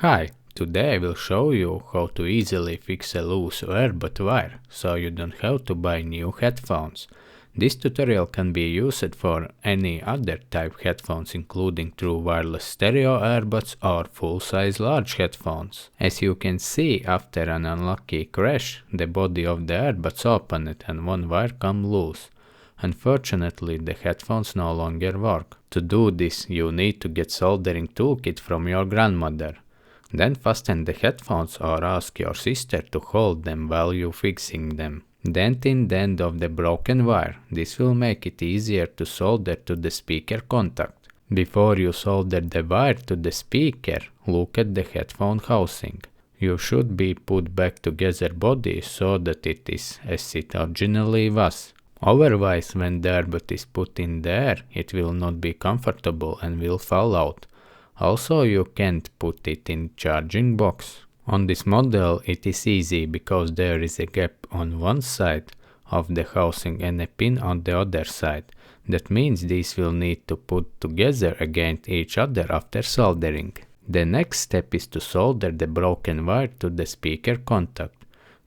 Hi, today I will show you how to easily fix a loose earbud wire so you don't have to buy new headphones. This tutorial can be used for any other type headphones including true wireless stereo earbuds or full-size large headphones. As you can see, after an unlucky crash, the body of the earbuds opened and one wire come loose. Unfortunately, the headphones no longer work. To do this, you need to get soldering toolkit from your grandmother. Then fasten the headphones or ask your sister to hold them while you fixing them. Dent in the end of the broken wire. This will make it easier to solder to the speaker contact. Before you solder the wire to the speaker, look at the headphone housing. You should be put back together body so that it is as it originally was. Otherwise, when the earbud is put in the air, it will not be comfortable and will fall out. Also, you can't put it in charging box. On this model it is easy because there is a gap on one side of the housing and a pin on the other side. That means these will need to put together against each other after soldering. The next step is to solder the broken wire to the speaker contact.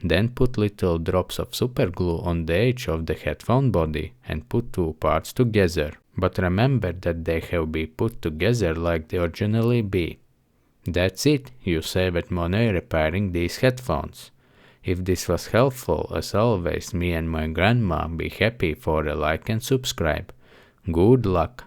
Then put little drops of super glue on the edge of the headphone body and put two parts together. But remember that they have been put together like they originally be. That's it, you saved money repairing these headphones. If this was helpful, as always, me and my grandma be happy for a like and subscribe. Good luck!